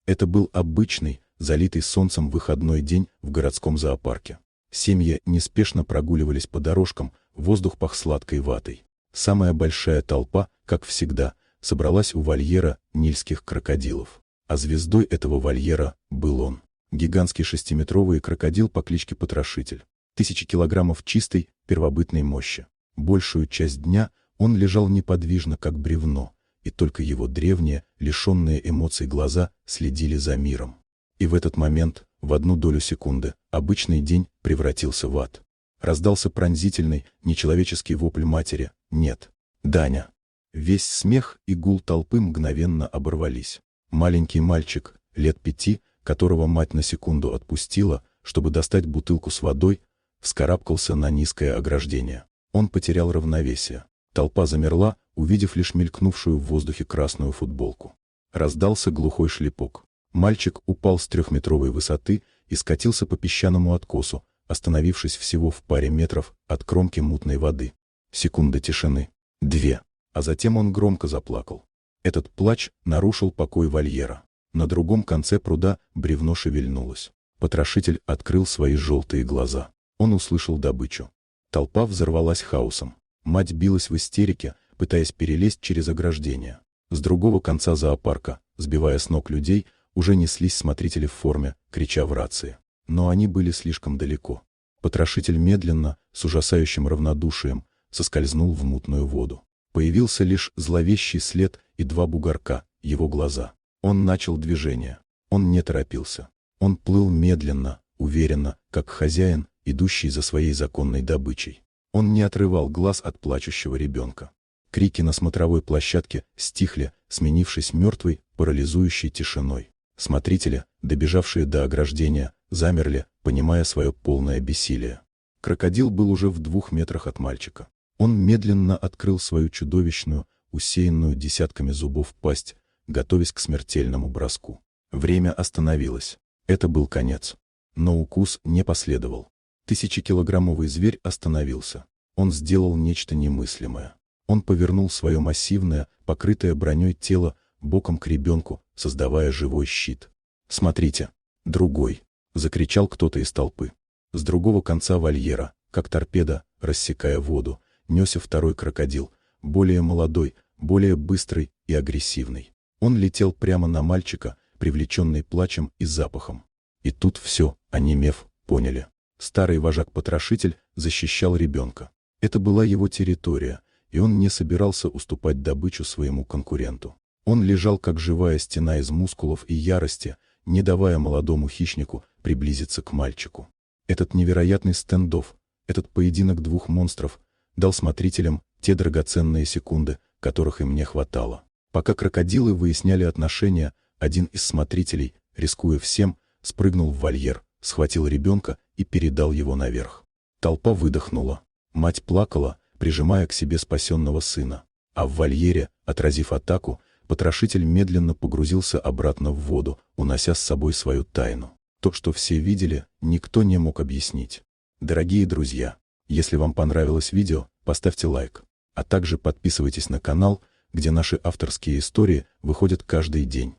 Это был обычный, залитый солнцем выходной день в городском зоопарке. Семьи неспешно прогуливались по дорожкам, воздух пах сладкой ватой. Самая большая толпа, как всегда, собралась у вольера нильских крокодилов. А звездой этого вольера был он. Гигантский 6-метровый крокодил по кличке Потрошитель. 1000 килограммов чистой, первобытной мощи. Большую часть дня он лежал неподвижно, как бревно, и только его древние, лишенные эмоций глаза следили за миром. И в этот момент, в одну долю секунды, обычный день превратился в ад. Раздался пронзительный, нечеловеческий вопль матери: «Нет, Даня!». Весь смех и гул толпы мгновенно оборвались. Маленький мальчик, лет 5, которого мать на секунду отпустила, чтобы достать бутылку с водой, вскарабкался на низкое ограждение. Он потерял равновесие. Толпа замерла, увидев лишь мелькнувшую в воздухе красную футболку. Раздался глухой шлепок. Мальчик упал с 3-метровой высоты и скатился по песчаному откосу, остановившись всего в паре метров от кромки мутной воды. Секунда тишины. 2. А затем он громко заплакал. Этот плач нарушил покой вольера. На другом конце пруда бревно шевельнулось. Потрошитель открыл свои желтые глаза. Он услышал добычу. Толпа взорвалась хаосом. Мать билась в истерике, пытаясь перелезть через ограждение. С другого конца зоопарка, сбивая с ног людей, уже неслись смотрители в форме, крича в рации. Но они были слишком далеко. Потрошитель медленно, с ужасающим равнодушием, соскользнул в мутную воду. Появился лишь зловещий след и 2 бугорка, его глаза. Он начал движение. Он не торопился. Он плыл медленно, уверенно, как хозяин, идущий за своей законной добычей. Он не отрывал глаз от плачущего ребенка. Крики на смотровой площадке стихли, сменившись мертвой, парализующей тишиной. Смотрители, добежавшие до ограждения, замерли, понимая свое полное бессилие. Крокодил был уже в 2 метрах от мальчика. Он медленно открыл свою чудовищную, усеянную десятками зубов пасть, готовясь к смертельному броску. Время остановилось. Это был конец. Но укус не последовал. 1000-килограммовый зверь остановился. Он сделал нечто немыслимое. Он повернул свое массивное, покрытое броней тело боком к ребенку, создавая живой щит. «Смотрите! Другой!» — закричал кто-то из толпы. С другого конца вольера, как торпеда, рассекая воду, несся второй крокодил, более молодой, более быстрый и агрессивный. Он летел прямо на мальчика, привлеченный плачем и запахом. И тут все, онемев, поняли. Старый вожак-потрошитель защищал ребенка. Это была его территория, и он не собирался уступать добычу своему конкуренту. Он лежал как живая стена из мускулов и ярости, не давая молодому хищнику приблизиться к мальчику. Этот невероятный стендофф, этот поединок 2 монстров, дал смотрителям те драгоценные секунды, которых им не хватало. Пока крокодилы выясняли отношения, один из смотрителей, рискуя всем, спрыгнул в вольер, схватил ребенка и передал его наверх. Толпа выдохнула. Мать плакала, прижимая к себе спасенного сына. А в вольере, отразив атаку, потрошитель медленно погрузился обратно в воду, унося с собой свою тайну. То, что все видели, никто не мог объяснить. Дорогие друзья, если вам понравилось видео, поставьте лайк. А также подписывайтесь на канал, где наши авторские истории выходят каждый день.